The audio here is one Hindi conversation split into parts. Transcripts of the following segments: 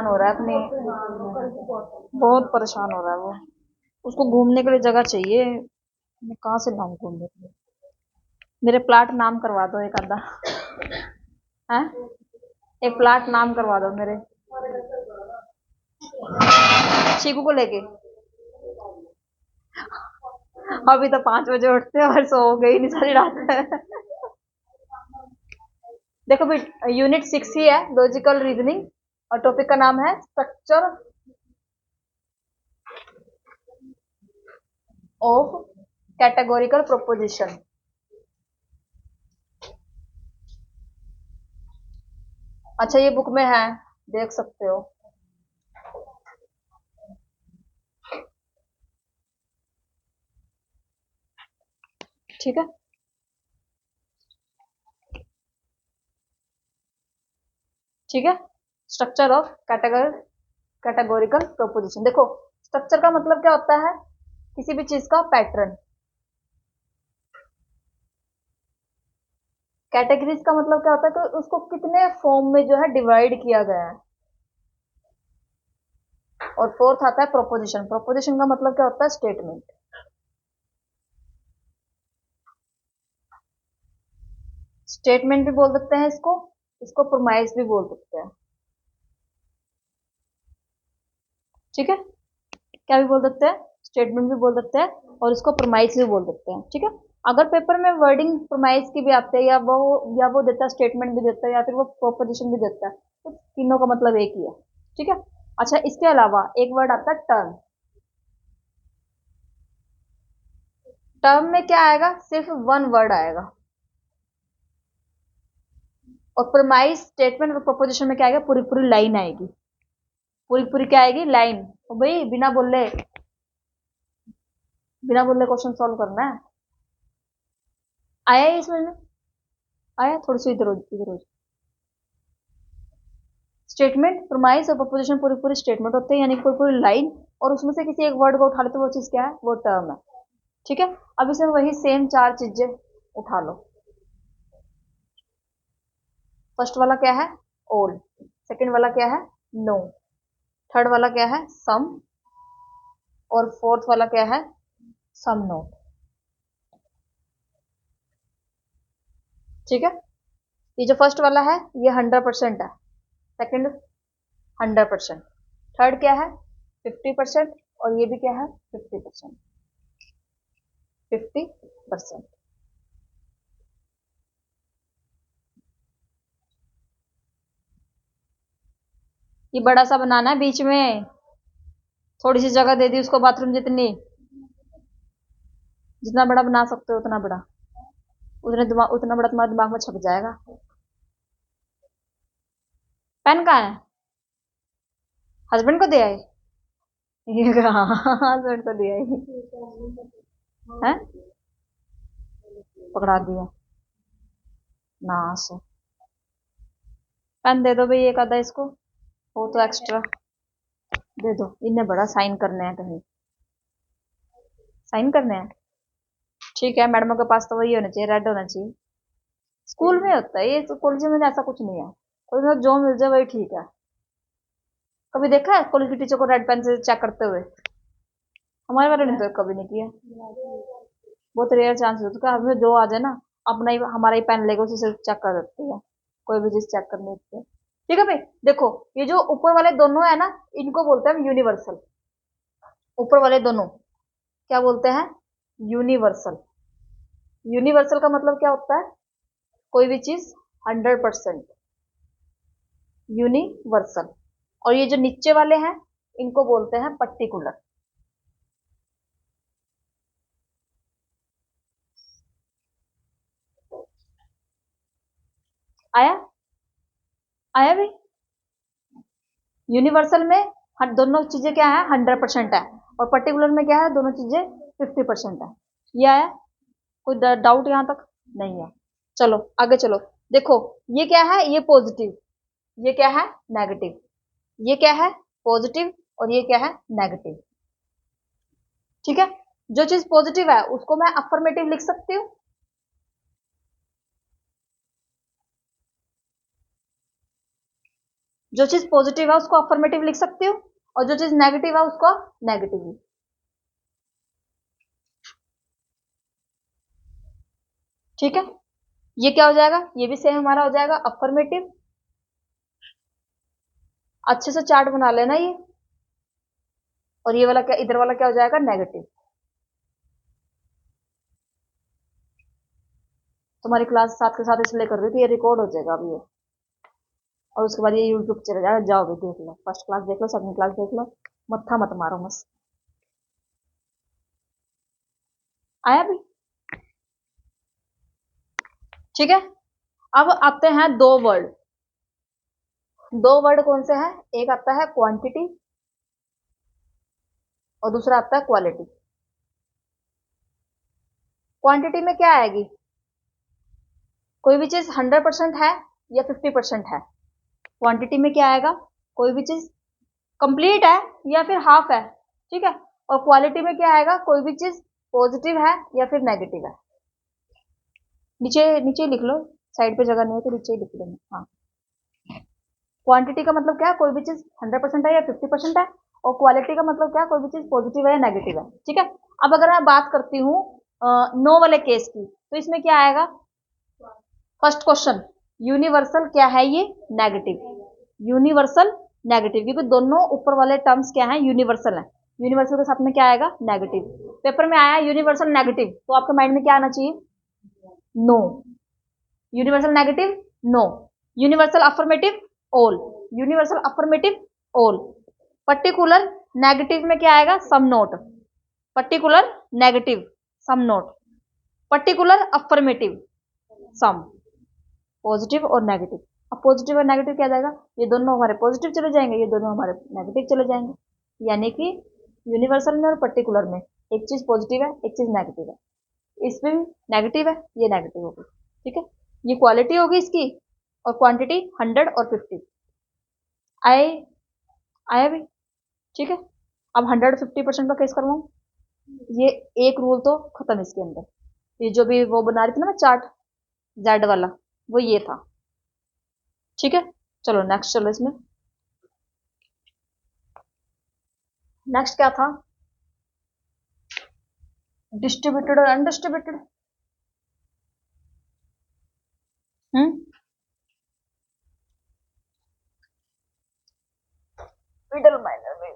हो रहा है अपने, बहुत परेशान हो रहा है वो। उसको घूमने के लिए जगह चाहिए, मैं कहाँ से लाऊं घूमने के लिए। मेरे प्लाट नाम करवा दो एक आधा है, एक प्लाट नाम करवा दो मेरे, चीकू को लेके। अभी तो 5 बजे उठते हैं और सो गई नहीं सारी रात। देखो भाई, यूनिट 6 ही है, लॉजिकल रीजनिंग, और टॉपिक का नाम है स्ट्रक्चर ऑफ कैटेगोरिकल प्रोपोजिशन। अच्छा ये बुक में है, देख सकते हो। ठीक है, ठीक है। Structure of categorical proposition. देखो, स्ट्रक्चर का मतलब क्या होता है, किसी भी चीज का पैटर्न। कैटेगरीज का मतलब क्या होता है कि उसको कितने फॉर्म में जो है डिवाइड किया गया है। और फोर्थ आता है प्रोपोजिशन। प्रोपोजिशन का मतलब क्या होता है, स्टेटमेंट। स्टेटमेंट भी बोल सकते हैं इसको, इसको प्रोमाइस भी बोल सकते हैं। ठीक है, क्या भी बोल सकते हैं, स्टेटमेंट भी बोल सकते हैं, और इसको प्रोमाइस भी बोल सकते हैं। ठीक है, अगर पेपर में वर्डिंग प्रोमाइस की भी आते हैं, या वो देता है, स्टेटमेंट भी देता है, या फिर वो प्रोपोजिशन भी देता है, तो तीनों का मतलब एक ही है। ठीक है। अच्छा, इसके अलावा एक वर्ड आता है टर्म। टर्म में क्या आएगा, सिर्फ वन वर्ड आएगा। और प्रोमाइस, स्टेटमेंट और प्रोपोजिशन में क्या आएगा, पूरी पूरी लाइन आएगी। पूरी पूरी क्या आएगी, लाइन। तो भाई बिना बोले क्वेश्चन सॉल्व करना है। आया ये समझ में, आया? थोड़ी सी इधर इधर हो। स्टेटमेंट, प्रोमाइस और प्रपोजिशन पूरी पूरी स्टेटमेंट होते हैं, यानी पूरी पूरी लाइन। और उसमें से किसी एक वर्ड को उठा लेते, वो चीज क्या है, वो टर्म है। ठीक है। अब इसमें वही सेम चार चीजें उठा लो। फर्स्ट वाला क्या है, ओल। सेकंड वाला क्या है, नो। थर्ड वाला क्या है, सम। और फोर्थ वाला क्या है, सम नोट। ठीक है। ये जो फर्स्ट वाला है, ये 100% है। सेकंड 100%। थर्ड क्या है, 50%। और ये भी क्या है, 50%। 50%। ये बड़ा सा बनाना है बीच में, थोड़ी सी जगह दे दी उसको, बाथरूम जितनी, जितना बड़ा बना सकते हो उतना बड़ा। उतना बड़ा तुम्हारे दिमाग में छप जाएगा। पेन कहाँ है, हस्बैंड को दे आए? हस्बैंड को दे आए है, पकड़ा दिया ना से। पेन दे दो भाई एक आधा इसको, हो तो एक्स्ट्रा दे दो। इन्हें बड़ा साइन करने हैं, कहीं साइन करने हैं। ठीक है, मैडमों के पास तो वही होना चाहिए, रेड होना चाहिए। स्कूल में होता है ये तो, कॉलेज में ऐसा कुछ नहीं है। कॉलेज में जो मिल जाए वही ठीक है। कभी देखा है कॉलेज की टीचर को रेड पेन से चेक करते हुए? हमारे वाले ने तो कभी नहीं किया। बहुत रेयर चांस होता है, हमें जो आ जाए ना, अपना ही हमारा ही पेन लेके उसी से चेक कर देती है, कोई भी चीज चेक करनी होती है। ठीक है भाई, देखो, ये जो ऊपर वाले दोनों है ना, इनको बोलते हैं यूनिवर्सल। ऊपर वाले दोनों क्या बोलते हैं, यूनिवर्सल। यूनिवर्सल का मतलब क्या होता है, कोई भी चीज 100%, यूनिवर्सल। और ये जो नीचे वाले हैं, इनको बोलते हैं पर्टिकुलर। आया, आया भाई। यूनिवर्सल में हर दोनों चीजें क्या है, 100% है। और पर्टिकुलर में क्या है, दोनों चीजें 50% है। ये आया, कोई डाउट यहां तक नहीं है? चलो आगे चलो। देखो, ये क्या है, ये पॉजिटिव, ये क्या है, नेगेटिव। ये क्या है, पॉजिटिव, और ये क्या है, नेगेटिव। ठीक है। जो चीज पॉजिटिव है उसको मैं अफर्मेटिव लिख सकती हूँ। जो चीज पॉजिटिव है उसको अफर्मेटिव लिख सकती हूँ, और जो चीज नेगेटिव है उसको नेगेटिव। ठीक है, ये क्या हो जाएगा, ये भी सेम हमारा हो जाएगा अफर्मेटिव। अच्छे से चार्ट बना लेना ये। और ये वाला क्या, इधर वाला क्या हो जाएगा, नेगेटिव। तुम्हारी क्लास साथ के साथ इसलिए कर रही थी, ये रिकॉर्ड हो जाएगा अभी ये, और उसके बाद ये यूट्यूब चला जाएगा। जाओ भी देख लो, फर्स्ट क्लास देख लो, सेकंड क्लास देख लो, मत्था मत मारो बस। आया भी? ठीक है, अब आते हैं दो वर्ड। दो वर्ड कौन से हैं, एक आता है क्वांटिटी और दूसरा आता है क्वालिटी। क्वांटिटी में क्या आएगी, कोई भी चीज 100% है या 50% है। क्वांटिटी में क्या आएगा, कोई भी चीज कंप्लीट है या फिर हाफ है। ठीक है, और क्वालिटी में क्या आएगा, कोई भी चीज पॉजिटिव है या फिर नेगेटिव है। नीचे नीचे लिख लो, साइड पे जगह नहीं है तो नीचे ही लिख लेना। हाँ, क्वांटिटी का मतलब क्या है, कोई भी चीज 100% है या 50% है, और क्वालिटी का मतलब क्या है, कोई भी चीज पॉजिटिव है या नेगेटिव है। ठीक है, अब अगर मैं बात करती हूँ नो वाले केस की, तो इसमें क्या आएगा, फर्स्ट क्वेश्चन, यूनिवर्सल क्या है ये, नेगेटिव। यूनिवर्सल नेगेटिव, क्योंकि दोनों ऊपर वाले टर्म्स क्या है, यूनिवर्सल है। यूनिवर्सल के साथ में क्या आएगा, नेगेटिव। पेपर में आया यूनिवर्सल नेगेटिव, तो आपके माइंड में क्या आना चाहिए, no. Universal negative, no. Universal affirmative, all. Universal affirmative, all. Particular negative में क्या आएगा, some not. Particular negative, some not. Particular affirmative, some. Positive और नेगेटिव। अब पॉजिटिव और नेगेटिव क्या जाएगा, ये दोनों हमारे पॉजिटिव चले जाएंगे, ये दोनों हमारे नेगेटिव चले जाएंगे। यानी कि यूनिवर्सल में और पर्टिकुलर में एक चीज पॉजिटिव है, एक चीज नेगेटिव है। इसमें भी नेगेटिव है, ये नेगेटिव होगी। ठीक है, ये क्वालिटी होगी इसकी, और क्वांटिटी 100 और 50 आए, आया भी। ठीक है, अब 150% का केस करवाऊं, ये एक रूल तो खत्म इसके अंदर। ये जो भी वो बना रही थी ना मैं चार्ट, जेड वाला, वो ये था। ठीक है, चलो नेक्स्ट, चलो इसमें नेक्स्ट क्या था, डिस्ट्रीब्यूटेड और अनडिस्ट्रीब्यूटेड। हम्म, मिडल माइनर में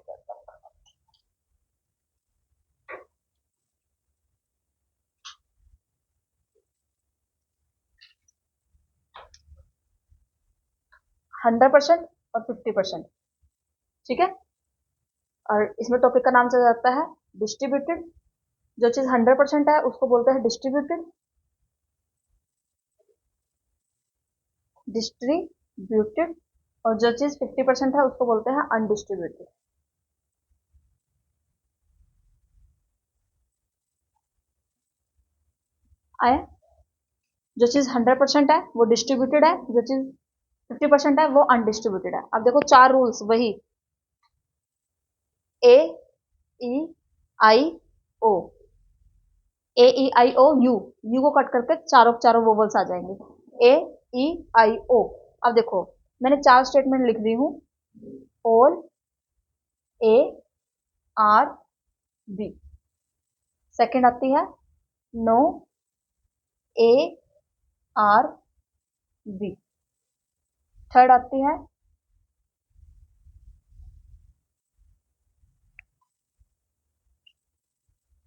100% और 50%। ठीक है, और इसमें टॉपिक का नाम चल जाता है डिस्ट्रीब्यूटेड। जो चीज 100% है उसको बोलते हैं डिस्ट्रीब्यूटेड, डिस्ट्रीब्यूटेड। और जो चीज 50% है उसको बोलते हैं अनडिस्ट्रीब्यूटेड। आया, जो चीज 100% है वो डिस्ट्रीब्यूटेड है, जो चीज 50% है वो अनडिस्ट्रीब्यूटेड है। अब देखो चार रूल्स वही, ए ई आई ओ, ए ई आई ओ यू, यू को कट करके चारों चारों वोवल्स आ जाएंगे, ए ई आई ओ। अब देखो मैंने चार स्टेटमेंट लिख दी हूं, all, A, are, B. Second आती है no, A, are, B. Third आती है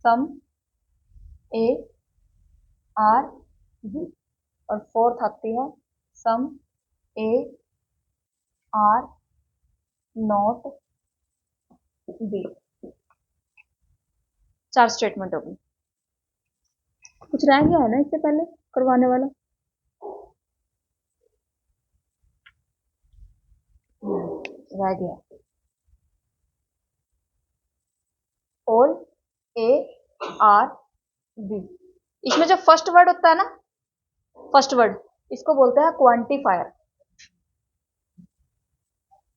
सम, ए, आर, बी। और फोर्थ आती है some, A, are, not, B. चार स्टेटमेंट हो गई। कुछ रह गया है ना इससे पहले करवाने वाला, रह गया, ऑल, ए, आर, बी। इसमें जो फर्स्ट वर्ड होता है ना, फर्स्ट वर्ड, इसको बोलते हैं क्वांटिफायर।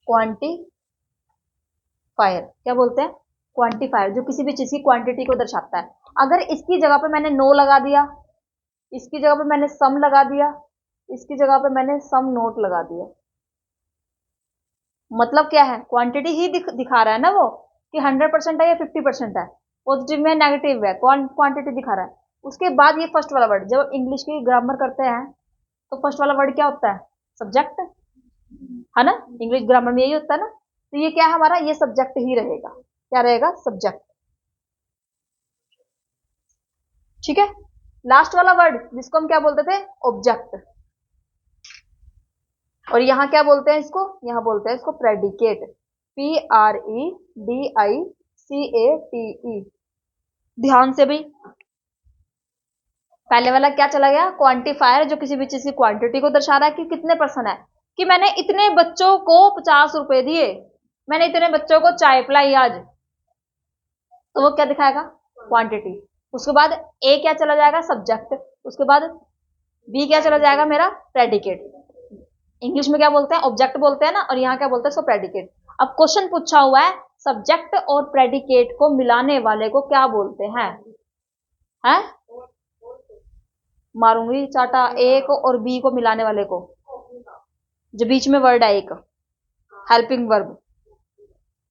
क्वांटिफायर क्या बोलते हैं, क्वांटिफायर, जो किसी भी चीज की क्वांटिटी को दर्शाता है। अगर इसकी जगह पे मैंने नो लगा दिया, इसकी जगह पे मैंने सम लगा दिया, इसकी जगह पे मैंने सम नोट लगा दिया, मतलब क्या है, क्वांटिटी ही दिखा रहा है ना वो, कि 100% है या 50% है, पॉजिटिव में नेगेटिव है, क्वांटिटी दिखा रहा है। उसके बाद ये फर्स्ट वाला वर्ड, जब इंग्लिश की ग्रामर करते हैं तो फर्स्ट वाला वर्ड क्या होता है, सब्जेक्ट, है ना, इंग्लिश ग्रामर में यही होता है ना। तो ये क्या है हमारा, ये सब्जेक्ट ही रहेगा, क्या रहेगा, सब्जेक्ट। ठीक है। लास्ट वाला वर्ड जिसको हम क्या बोलते थे, ऑब्जेक्ट, और यहां क्या बोलते हैं इसको, यहां बोलते हैं इसको प्रेडिकेट, PREDICATE। ध्यान से भाई, पहले वाला क्या चला गया, क्वांटिफायर, जो किसी भी चीज की क्वांटिटी को दर्शा रहा है कि कितने परसेंट है, कि मैंने इतने बच्चों को 50 रुपए दिए, मैंने इतने बच्चों को चाय पिलाई आज, तो वो क्या दिखाएगा, क्वांटिटी। उसके बाद ए क्या चला जाएगा, सब्जेक्ट। उसके बाद बी क्या चला जाएगा, मेरा प्रेडिकेट। इंग्लिश में क्या बोलते हैं, ऑब्जेक्ट बोलते हैं ना, और यहाँ क्या बोलते हैं, सो प्रेडिकेट। अब क्वेश्चन पूछा हुआ है, सब्जेक्ट और प्रेडिकेट को मिलाने वाले को क्या बोलते हैं, हैं? मारूंगी चाटा, ए को और बी को मिलाने वाले को, जो बीच में वर्ड है एक, हेल्पिंग वर्ब।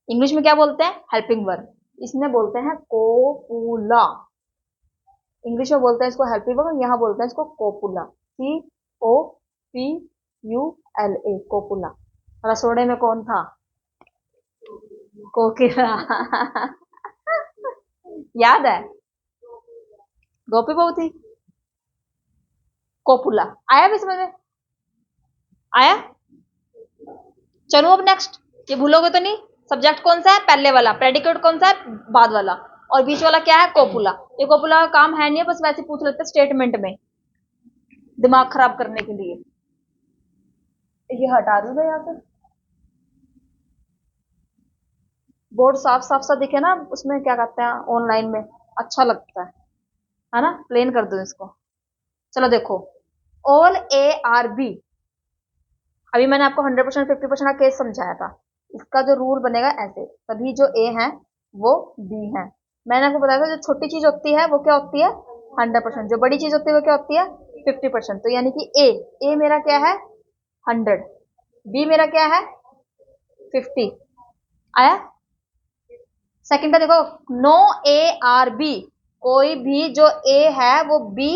इंग्लिश में क्या बोलते हैं, हेल्पिंग वर्ब, इसमें बोलते हैं कोपुला। इंग्लिश में बोलते हैं इसको हेल्पिंग वर्ब, यहाँ बोलते हैं इसको कोपुला, COPULA, कोपुला। रसोड़े में कौन था, कोकिला। याद है, गोपी बहू थी, कोपुला। आया भी समझ में, आया। चलो अब नेक्स्ट, ये भूलोगे तो नहीं, सब्जेक्ट कौन सा है, पहले वाला, प्रेडिकेट कौन सा है, बाद वाला, और बीच वाला क्या है, कोपुला। ये कोपुला का काम है नहीं है, बस वैसे पूछ लेते स्टेटमेंट में, दिमाग खराब करने के लिए। ये हटा दूंगा यहाँ से, बोर्ड साफ साफ सा दिखे ना, उसमें क्या कहते हैं ऑनलाइन में, अच्छा लगता है ना, प्लेन कर दो इसको। चलो देखो, ऑल ARB, अभी मैंने आपको 100% 50% का केस समझाया था, इसका जो रूल बनेगा ऐसे, सभी जो ए हैं वो बी हैं। मैंने आपको बताया था जो छोटी चीज होती है वो क्या होती है, 100%, जो बड़ी चीज होती है वो क्या होती है, 50%। तो यानी कि ए मेरा क्या है, 100, बी मेरा क्या है, 50। आया। सेकंड का देखो, नो ARB, कोई भी जो ए है वो बी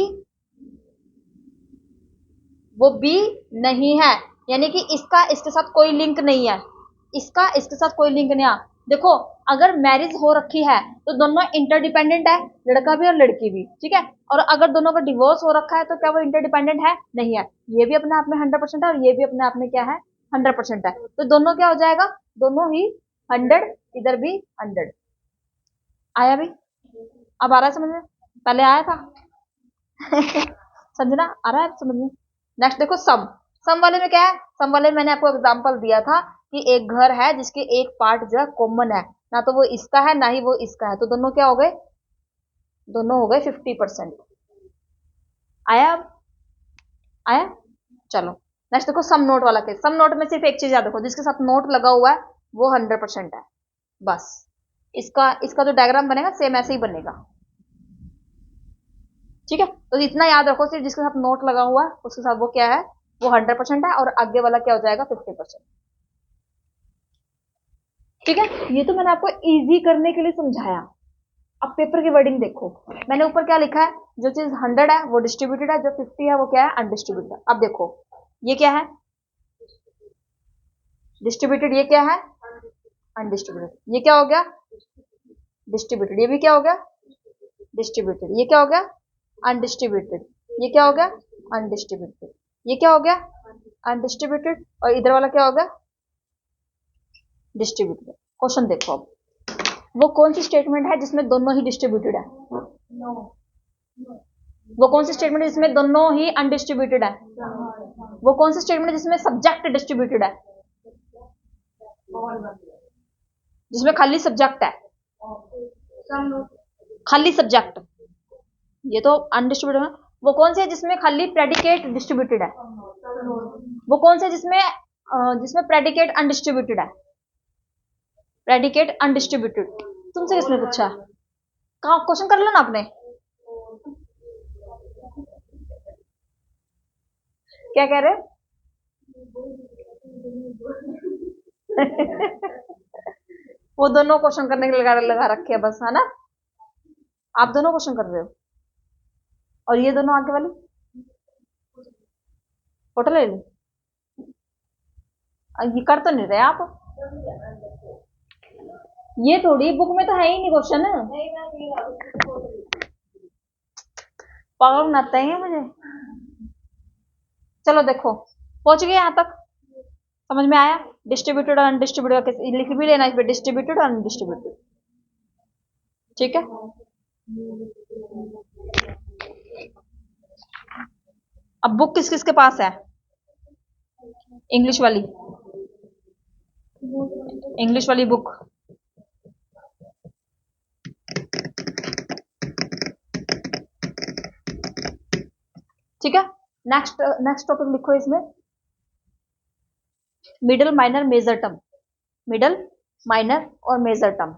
नहीं है, यानी कि इसका इसके साथ कोई लिंक नहीं है, इसका इसके साथ कोई लिंक नहीं है। देखो, अगर मैरिज हो रखी है तो दोनों इंटरडिपेंडेंट है, लड़का भी और लड़की भी, ठीक है। और अगर दोनों का डिवोर्स हो रखा है तो क्या वो इंटरडिपेंडेंट है, नहीं है। ये भी अपने आप में 100% है और ये भी अपने आप में क्या है, 100% है। तो दोनों क्या हो जाएगा, दोनों ही 100, इधर भी 100। आया भी, अब आ रहा है समझ में, पहले आया था। समझना आ रहा है समझ में। नेक्स्ट देखो, सम वाले में क्या है, सम वाले में मैंने आपको एग्जांपल दिया था कि एक घर है जिसके एक पार्ट जो है कॉमन है, ना तो वो इसका है ना ही वो इसका है, तो दोनों क्या हो गए, दोनों हो गए 50%। आया अब, आया। चलो नेक्स्ट देखो, सम नोट वाला केस। सम नोट में सिर्फ एक चीज याद रखो, जिसके साथ नोट लगा हुआ है वो 100% है, बस। इसका इसका जो डायग्राम बनेगा सेम ऐसे ही बनेगा, ठीक है। तो इतना याद रखो, सिर्फ जिसके साथ नोट लगा हुआ है उसके साथ वो क्या है, वो 100% है, और आगे वाला क्या हो जाएगा, 50%। ठीक है, ये तो मैंने आपको इजी करने के लिए समझाया। अब पेपर की वर्डिंग देखो, मैंने ऊपर क्या लिखा है, जो चीज 100 है वो डिस्ट्रीब्यूटेड है, जो 50 है वो क्या है, अनडिस्ट्रीब्यूटेड। अब देखो, ये क्या है, डिस्ट्रीब्यूटेड, ये क्या है, अनडिस्ट्रीब्यूटेड। ये क्या हो गया, डिस्ट्रीब्यूटेड। ये भी क्या हो गया, डिस्ट्रीब्यूटेड। ये क्या हो गया, अनडिस्ट्रीब्यूटेड। ये क्या हो गया, अनडिस्ट्रीब्यूटेड। ये क्या हो गया, अनडिस्ट्रीब्यूटेड। और इधर वाला क्या हो गया, डिस्ट्रीब्यूटेड। क्वेश्चन देखो, अब वो कौन सी स्टेटमेंट है जिसमें दोनों ही डिस्ट्रीब्यूटेड है, वो कौन सी स्टेटमेंट है जिसमें दोनों ही अनडिस्ट्रीब्यूटेड है, वो कौन सी स्टेटमेंट है जिसमें सब्जेक्ट डिस्ट्रीब्यूटेड है, जिसमें खाली सब्जेक्ट है, खाली सब्जेक्ट, ये तो अनडिस्ट्रीब्यूटेड है। वो कौन से है जिसमें खाली प्रेडिकेट डिस्ट्रीब्यूटेड है, वो कौन से जिसमें जिसमें प्रेडिकेट अनडिस्ट्रीब्यूटेड है, प्रेडिकेट अनडिस्ट्रीब्यूटेड। तुमसे किसने पूछा, कहा क्वेश्चन कर लो ना आपने, क्या कह रहे, वो दोनों क्वेश्चन करने के लिए लगा रखे है बस, है ना। आप दोनों क्वेश्चन कर रहे हो और ये दोनों आगे वाली फोटो ले ली। ये कर तो नहीं रहे आप। ये थोड़ी बुक में तो है ही नहीं क्वेश्चन। पागल बनाते हैं मुझे। चलो देखो, पहुंच गए यहाँ तक, समझ में आया। डिस्ट्रीब्यूटेड और अनडिस्ट्रीब्यूटेड लिख भी लेना इस पे, डिस्ट्रीब्यूटेड और अनडिस्ट्रीब्यूटेड। ठीक है। अब बुक किस किस के पास है? इंग्लिश वाली, इंग्लिश वाली बुक। ठीक है। नेक्स्ट नेक्स्ट टॉपिक लिखो इसमें, middle minor major term. Middle minor और मेजर टर्म।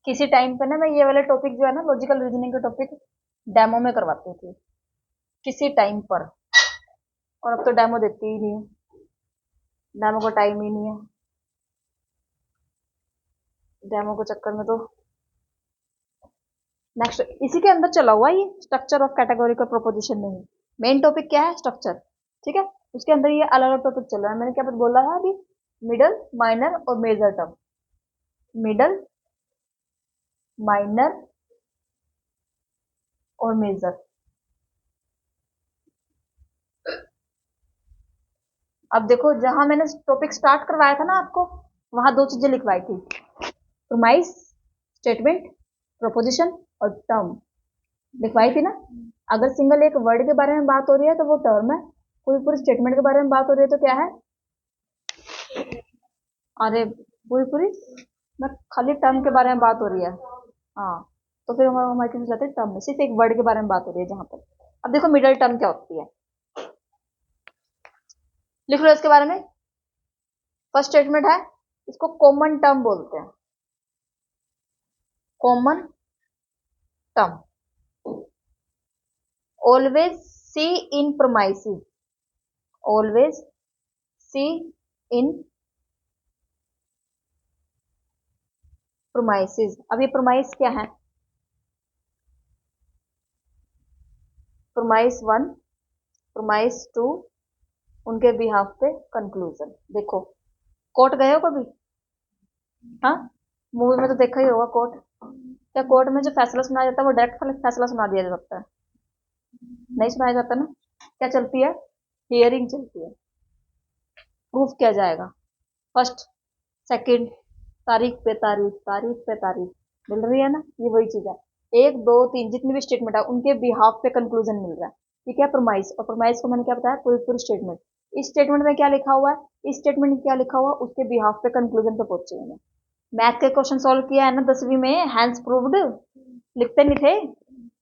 किसी टाइम पे ना मैं ये वाले टॉपिक जो है ना, लॉजिकल रीजनिंग के टॉपिक डेमो में करवाती थी किसी टाइम पर, और अब तो डेमो देती ही नहीं है, डेमो को टाइम ही नहीं है। डेमो के चक्कर में तो नेक्स्ट इसी के अंदर चला हुआ ये स्ट्रक्चर ऑफ कैटेगोरिकल प्रोपोजिशन में ही। मेन टॉपिक क्या है? स्ट्रक्चर। ठीक है, उसके अंदर ये अलग अलग टॉपिक चल रहा है। मैंने क्या बोला है अभी? मिडल माइनर और मेजर टर्म। मिडल माइनर और मेजर। अब देखो, जहां मैंने टॉपिक स्टार्ट करवाया था ना आपको, वहां दो चीजें लिखवाई थी, प्रोमाइस स्टेटमेंट, प्रोपोजिशन और टर्म लिखवाई थी ना। अगर सिंगल एक वर्ड के बारे में बात हो रही है तो वो टर्म है, पूरी पूरी स्टेटमेंट के बारे में बात हो रही है तो क्या है? अरे पूरी पूरी मैं खाली टर्म के बारे में बात हो रही है, हाँ, तो फिर हमारे किस जाते हैं टर्म में, सिर्फ एक वर्ड के बारे में बात हो रही है जहां पर। अब देखो मिडल टर्म क्या होती है, लिख लो इसके बारे में। फर्स्ट स्टेटमेंट है, इसको कॉमन टर्म बोलते हैं, कॉमन टर्म। ऑलवेज सी इन प्रोमाइसिस, ऑलवेज सी इन प्रोमाइसिस। अब ये प्रोमाइस क्या है? प्रोमाइस वन, प्रोमाइस टू, उनके बिहाफ पे कंक्लूजन। देखो, कोर्ट गए हो कभी? हाँ, मूवी में तो देखा ही होगा कोर्ट। क्या कोर्ट में जो फैसला सुनाया जाता है वो डायरेक्ट फैसला सुना दिया जाता है? नहीं सुनाया जाता ना। क्या चलती है? हियरिंग चलती है, प्रूफ किया जाएगा। फर्स्ट, सेकंड, तारीख पे तारीख, तारीख पे तारीख मिल रही है ना, ये वही चीज है। एक दो तीन जितनी भी स्टेटमेंट है उनके बिहाफ पे कंक्लूजन मिल रहा है। ठीक है, प्रोमाइस। और प्रोमाइस को मैंने क्या बताया? पूरी पूरी स्टेटमेंट। इस स्टेटमेंट में क्या लिखा हुआ है, इस स्टेटमेंट में क्या लिखा हुआ है, उसके बिहाफ पे कंक्लूजन पे पहुंचे हैं। मैथ के क्वेश्चन सॉल्व किया है ना 10वीं में, हैंड्स प्रूव्ड, लिखते नहीं थे,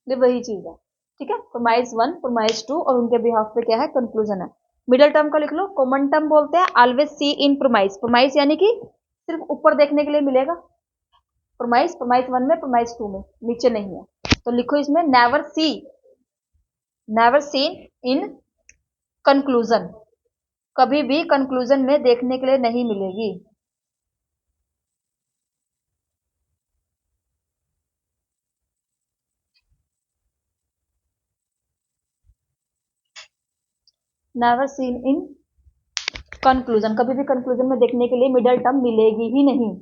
ये वही चीज है। ठीक है, प्रोमाइस वन, प्रोमाइस टू, और उनके बिहाफ पे क्या है? कंक्लूजन है। मिडल टर्म का लिख लो, कॉमन टर्म बोलते हैं ऑलवेज सी इन प्रोमाइस। प्रोमाइस यानी कि सिर्फ ऊपर देखने के लिए मिलेगा, प्रोमाइस, प्रोमाइस वन में, प्रोमाइस टू में, नीचे नहीं है। तो लिखो इसमें never see, never seen in conclusion, कभी भी कंक्लूजन में देखने के लिए नहीं मिलेगी। नेवर सीन इन कंक्लूजन, कभी भी कंक्लूजन में देखने के लिए मिडल टर्म मिलेगी ही नहीं।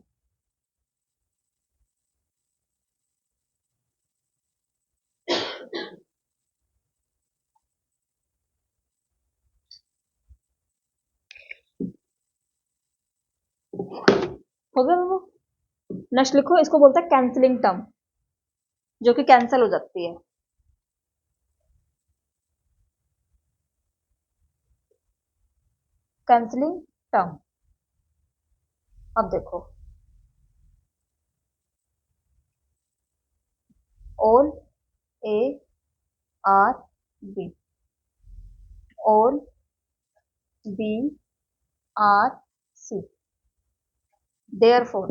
हो गया वो। नेक्स्ट लिखो, इसको बोलते हैं कैंसलिंग टर्म, जो कि कैंसिल हो जाती है। Cancelling term. अब देखो, all A are B, all B are C, therefore,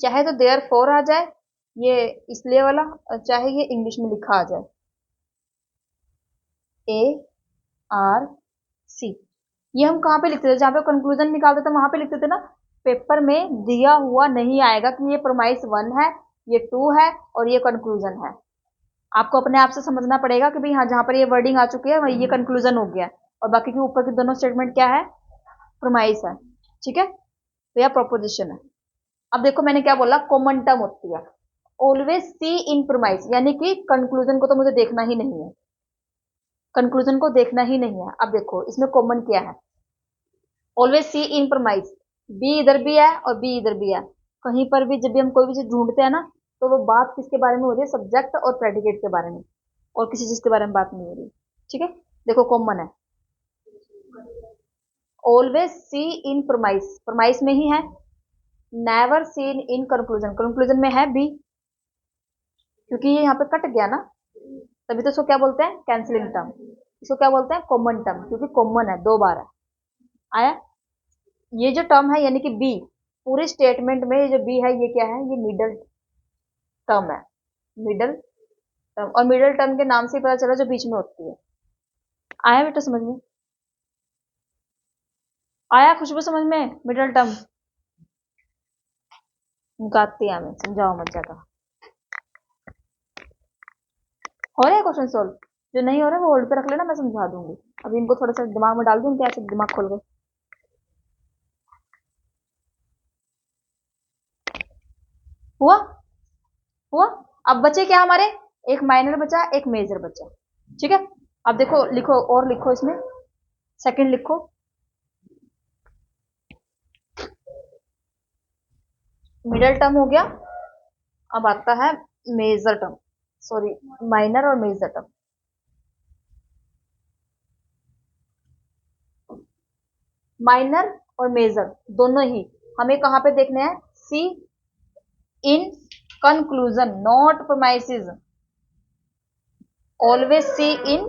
चाहे तो देयर फोर आ जाए, ये इसलिए वाला, चाहे ये इंग्लिश में लिखा आ जाए ARC। ये हम कहाँ पे लिखते थे, जहाँ पे कंक्लूजन निकालते थे वहां पे लिखते थे ना। पेपर में दिया हुआ नहीं आएगा कि ये प्रोमाइस 1 है, ये 2 है और ये कंक्लूजन है। आपको अपने आप से समझना पड़ेगा कि भाई हाँ, जहां पर ये वर्डिंग आ चुकी है वही ये कंक्लूजन हो गया, और बाकी के ऊपर के दोनों स्टेटमेंट क्या है, प्रोमाइस है। ठीक है, तो यह प्रोपोजिशन है। अब देखो मैंने क्या बोला, कॉमन टर्म होती है ऑलवेज सी इन प्रोमाइस, यानी कि कंक्लूजन को तो मुझे देखना ही नहीं है, कंक्लूजन को देखना ही नहीं है। अब देखो इसमें कॉमन क्या है, ऑलवेज सी इन प्रोमाइस, बी इधर भी है और बी इधर भी है। कहीं पर भी जब भी हम कोई भी चीज ढूंढते हैं ना, तो वो बात किसके बारे में हो रही है, सब्जेक्ट और प्रेडिकेट के बारे में, और किसी चीज के बारे में बात नहीं हो रही। ठीक है, देखो कॉमन है, ऑलवेज सी इन प्रोमाइस, प्रोमाइस में ही है। Never seen in conclusion, conclusion में है बी, क्योंकि ये यहाँ पे कट गया ना, तभी तो इसको क्या बोलते हैं, कैंसिलिंग टर्म। इसको क्या बोलते हैं, कॉमन टर्म, क्योंकि कॉमन है, 2 बार है आया। ये जो टर्म है यानी कि बी, पूरे स्टेटमेंट में ये जो बी है ये क्या है, ये मिडल टर्म है, मिडल टर्म। और मिडल टर्म के नाम से ही पता चला जो बीच में होती है। आया बेटा समझ में, आया खुशबू समझ में, मिडल टर्म। गाती है मैं, समझाओ मत ज्यादा। हो रहा है क्वेश्चन सोल्व, जो नहीं हो रहा है वो होल्ड पे रख लेना, मैं समझा दूंगी। अभी इनको थोड़ा सा दिमाग में डाल दूं, क्या ऐसे दिमाग खोल गए। हुआ, हुआ। अब बचे क्या हमारे, एक माइनर बचा, एक मेजर बचा। ठीक है, अब देखो लिखो, और लिखो इसमें, सेकंड लिखो। मिडल टर्म हो गया, अब आता है मेजर टर्म, सॉरी माइनर और मेजर टर्म। माइनर और मेजर दोनों ही हमें कहां पे देखने हैं, see in conclusion not promises, always see in,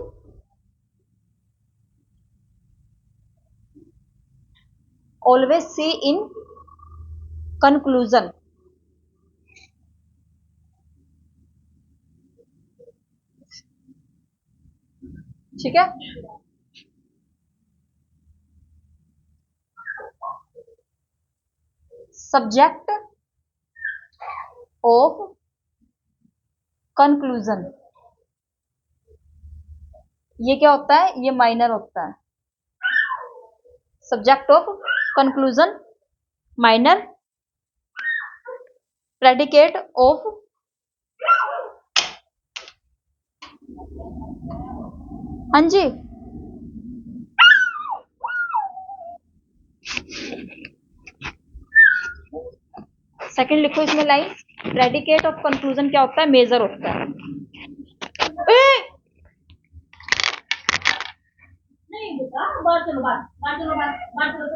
always see in conclusion. ठीक है, सब्जेक्ट ऑफ कंक्लूजन, ये क्या होता है, ये माइनर होता है। Subject of conclusion minor, predicate of, हाँ जी, सेकंड लिखो इसमें लाइन, प्रेडिकेट ऑफ कंक्लूजन क्या होता है, मेजर होता है। नहीं बेटा, बाहर चलो, बाहर बाहर चलो, बाहर बाहर चलो,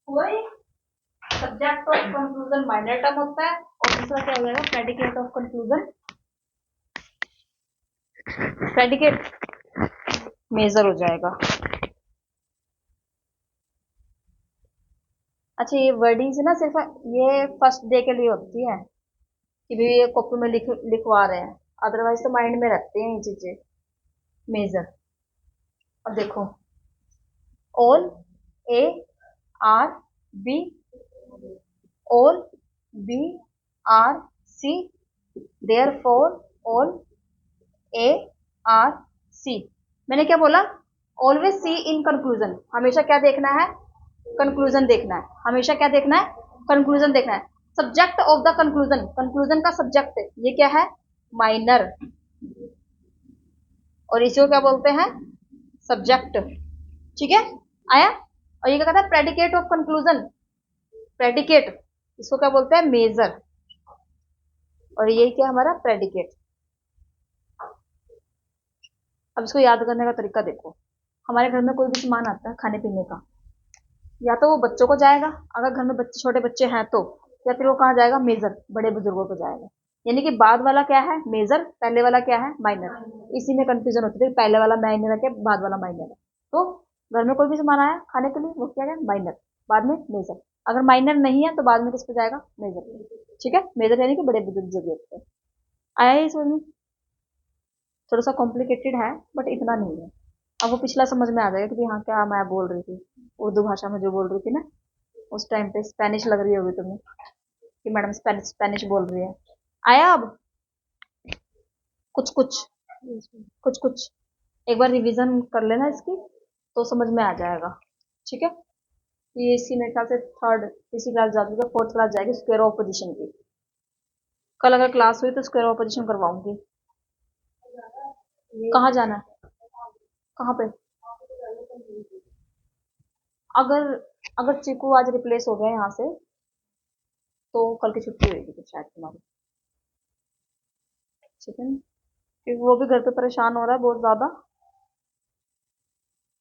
वही subject of conclusion minor term होता है, और दूसरा क्या हो जाएगा, predicate of conclusion, predicate major हो जाएगा। अच्छा, ये वर्डिंग्स ना सिर्फ ये फर्स्ट डे के लिए होती है, कि भी ये कॉपी में लिखवा रहे हैं, अदरवाइज तो माइंड में रखते हैं ये चीजें, मेजर। अब देखो, all ARB, all BRC, therefore all are C. मैंने क्या बोला? ऑलवेज सी इन कंक्लूजन, हमेशा क्या देखना है? कंक्लूजन देखना है। हमेशा क्या देखना है? कंक्लूजन देखना है। Subject of the conclusion, conclusion का सब्जेक्ट ये क्या है? माइनर। और इसी को क्या बोलते हैं? सब्जेक्ट। ठीक है, आया। और ये क्या कहता है? प्रेडिकेट ऑफ कंक्लूजन, प्रेडिकेट, इसको क्या बोलते हैं? मेजर। और ये क्या हमारा? प्रेडिकेट। अब इसको याद करने का तरीका देखो। हमारे घर में कोई भी सामान आता है खाने पीने का, या तो वो बच्चों को जाएगा, अगर घर में बच्चे छोटे बच्चे हैं तो, या फिर वो कहाँ जाएगा? मेजर, बड़े बुजुर्गों को जाएगा। यानी कि बाद वाला क्या है? मेजर, पहले वाला क्या है? माइनर। इसी में कंफ्यूजन होती है, पहले वाला माइनर है क्या बाद वाला माइनर है। तो घर में कोई भी सामान आया खाने के लिए, वो क्या है? माइनर, बाद में मेजर। अगर माइनर नहीं है तो बाद में किस पे जाएगा? मेजर। ठीक है, मेजर यानी कि बड़े बुजुर्ग जो भी होते हैं। आया ये समझ में? थोड़ा सा कॉम्प्लिकेटेड है बट इतना नहीं है। अब वो पिछला समझ में आ जाएगा कि हाँ क्या मैं बोल रही थी, उर्दू भाषा में जो बोल रही थी ना, उस टाइम पे स्पेनिश लग रही होगी तुम्हें कि मैडम स्पेनिश स्पेनिश बोल रही है। आया अब? कुछ कुछ, कुछ कुछ एक बार रिवीजन कर लेना इसकी, तो समझ में आ जाएगा। ठीक है, ये इसकी मेरे ख्याल से थर्ड, तीसरी क्लास जा चुकी है, फोर्थ क्लास जाएगी स्क्वायर ऑफ पोजीशन की। कल अगर क्लास हुई तो स्क्वायर ऑफ पोजीशन करवाऊंगी। कहाँ जाना है? कहाँ पे? अगर अगर चीकू आज रिप्लेस हो गया यहाँ से, तो कल की छुट्टी होगी फिर शायद तुम्हारी। ठीक है ना, क्योंकि वो भी घर पे परेशान हो रहा है बहुत ज्यादा।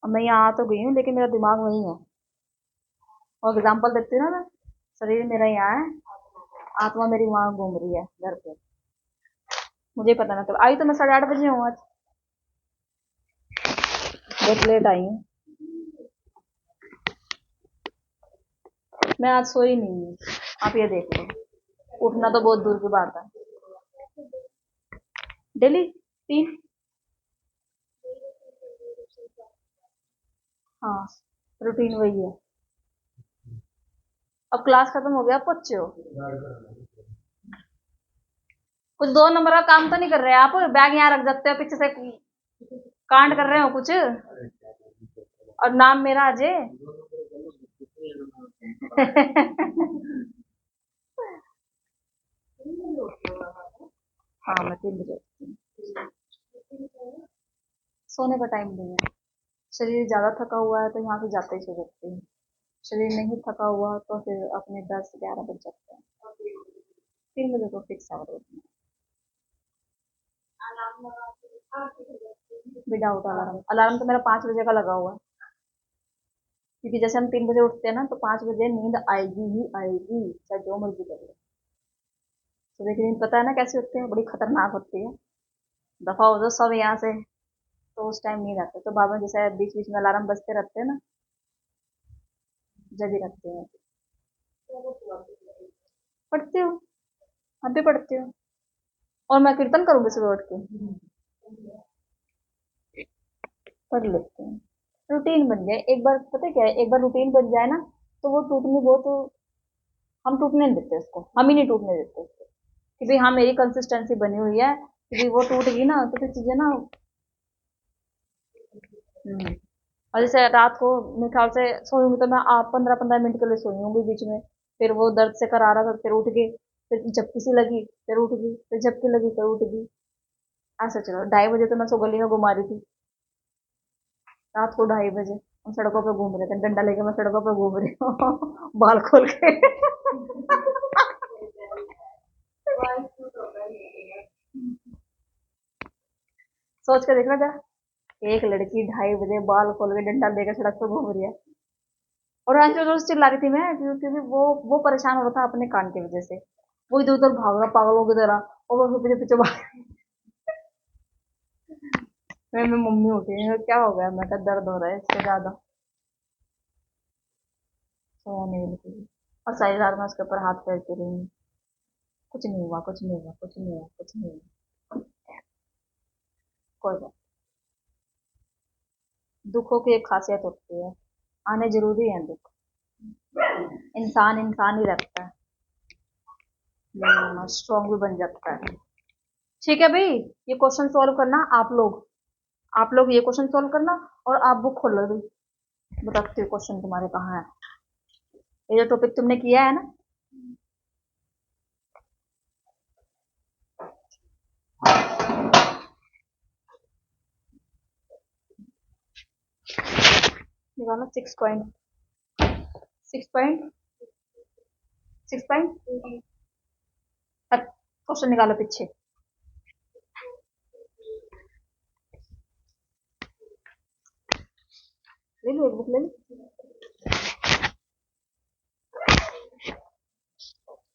अब मैं यहाँ आ तो गई हूँ लेकिन मेरा दिमाग वहीं है। और एग्जाम्पल देती हूँ ना मैं, शरीर मेरा यहाँ है, आत्मा मेरी वहां घूम रही है घर पे। मुझे पता ना चला। आई तो मैं 8:30 बजे हूँ आज, बहुत लेट आई हूँ। मैं आज सोई नहीं हूँ, आप ये देख लो। उठना तो बहुत दूर की बात है। डेली 3। हाँ, रूटीन वही है। अब क्लास खत्म हो गया, बच्चे हो कुछ 2 नंबर का काम तो नहीं कर रहे आप? बैग यहाँ रख जाते हो पीछे से, कांड कर रहे हो कुछ? और नाम मेरा अजय। हाँ, मैं 3 बजे उठती हूँ। सोने का टाइम नहीं है। शरीर ज्यादा थका हुआ है तो यहाँ से जाते ही सो सकते हैं। शरीर नहीं थका हुआ तो फिर अपने 10-11 बज जाते हैं। 3 बजे तो फिक्स आवर होती है विदाउट अलार्म। अलार्म तो मेरा 5 बजे का लगा हुआ है, क्योंकि जैसे हम 3 बजे उठते हैं ना, तो 5 बजे नींद आएगी ही आएगी, चाहे जो मर्जी कर लो। सुबह की नींद पता है ना कैसी होती है? बड़ी खतरनाक होती है। दफा हो जाओ सब यहाँ से, तो उस टाइम नींद आती है। तो बाद में जैसे बीच बीच में अलार्म बजते रहते हैं ना, जब भी रखते हैं। पढ़ती हूँ, अब भी पढ़ती हूँ। और मैं कीर्तन करूंगी सुबह उठ के, पढ़ लेते हैं। रूटीन बन जाए एक बार, पता है क्या है, एक बार रूटीन बन जाए ना, तो वो टूटनी बहुत, हम टूटने नहीं देते उसको, हम ही नहीं टूटने देते उसको। कि भाई हाँ मेरी कंसिस्टेंसी बनी हुई है, कि भाई वो टूट गई ना तो फिर चीजें ना। और जैसे रात को मेरे ख्याल से सोऊंगी तो मैं आप 15-15 मिनट के लिए सोई होंगी बीच में, फिर वो दर्द से करा रहा था, फिर उठ गई, फिर झपकी सी लगी, फिर उठ गई, फिर झपकी लगी, फिर उठ गई। ऐसा चलो 2:30 बजे तो मैं सो गली में घुमा रही थी, रात को 2:30 बजे हम सड़कों पे घूम रहे थे, डंडा लेके मैं सड़कों पे घूम रही हूँ बाल खोल के। सोच के देखना जरा, एक लड़की 2:30 बजे बाल खोल के डंडा लेकर सड़क पे घूम रही है। और आज रोज चिल्ला रही थी मैं, क्योंकि वो परेशान हो रहा था अपने कान की वजह से। वो इधर उधर भाग रहा पागलों की तरह, और वो पीछे पीछे भाग। मैं मम्मी उठी, क्या हो गया? मैं कहा दर्द हो रहा है इससे ज्यादा। सोया नहीं बिल्कुल। और सारी रात मैं उसके ऊपर हाथ फेरती रही, कुछ नहीं हुआ, कुछ नहीं हुआ, कुछ नहीं हुआ, कुछ नहीं हुआ। कोई बात। दुखों की एक खासियत होती है, आने जरूरी है दुख, इंसान इंसान ही रखता है, स्ट्रांग भी बन जाता है। ठीक है भाई, ये क्वेश्चन सॉल्व करना आप लोग। आप लोग ये क्वेश्चन सॉल्व करना और आप बुक खोलो भी, बताती हूँ क्वेश्चन तुम्हारे कहाँ है। ये जो टॉपिक तुमने किया है ना, निकालो 6.6 क्वेश्चन निकालो पीछे। ले लो एक बुक ले लो।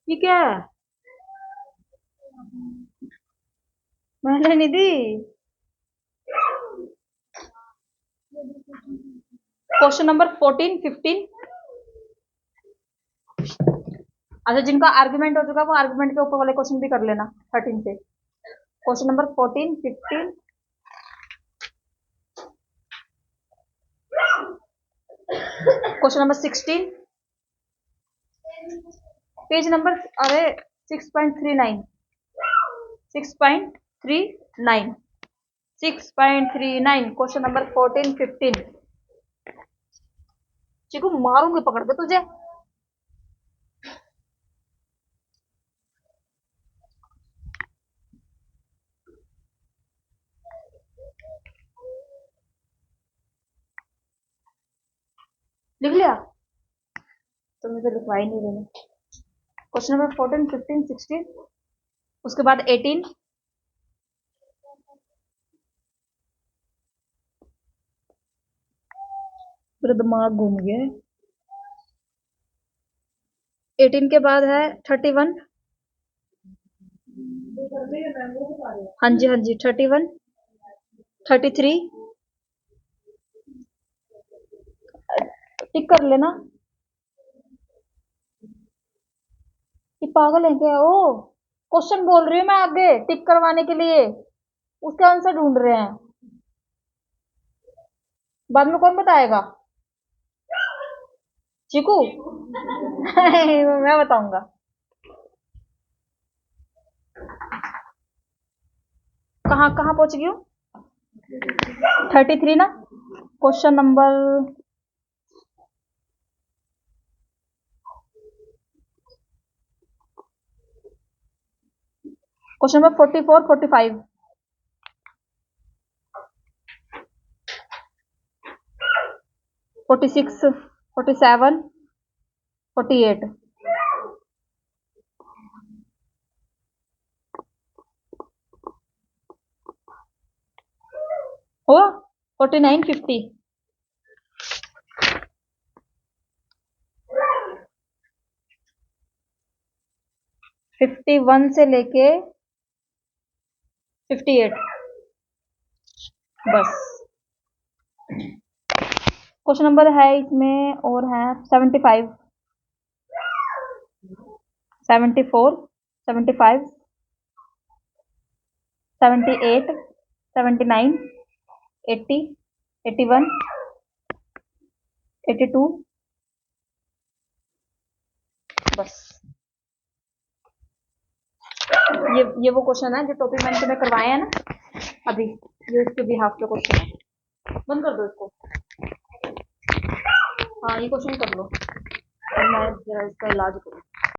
ये क्या है? मैंने नहीं दी। Question number 14, 15। अच्छा, जिनका आर्गुमेंट हो चुका है वो आर्गुमेंट के ऊपर वाले क्वेश्चन भी कर लेना 13 से। Question number 14, 15, question number 16, page number, अरे 6.39, 6.39, 6.39, क्वेश्चन नंबर 14, 15। चिकू मारूंगी पकड़ के तुझे। लिख लिया? तुमने तो लिखवा ही नहीं देना। क्वेश्चन नंबर 14, 15, 16, उसके बाद 18, मेरा दिमाग घूम गया। 18 के बाद है 31। हाँ जी हाँ जी, 31, 33, टिक कर लेना। ये पागल है क्या? ओ, क्वेश्चन बोल रही हूँ मैं आगे टिक करवाने के लिए, उसके आंसर ढूंढ रहे हैं, बाद में कौन बताएगा? चीकू मैं बताऊंगा। कहाँ कहाँ पहुंच गई हूँ? 33 ना। Question number, question number 44, 45, 46, 47, 48। हुआ? 49, 50, 51 से लेके 58, बस। क्वेश्चन नंबर है इसमें और है 75, 74, 75, 78, 79, 80, 81, 82, बस। ये वो क्वेश्चन है जो टॉपिक मैंने तुम्हें करवाए हैं ना अभी, ये उसके बिहाफ के क्वेश्चन है। बंद कर दो इसको। हाँ, ये क्वेश्चन कर लो और मैं जरा इसका इलाज करूँ।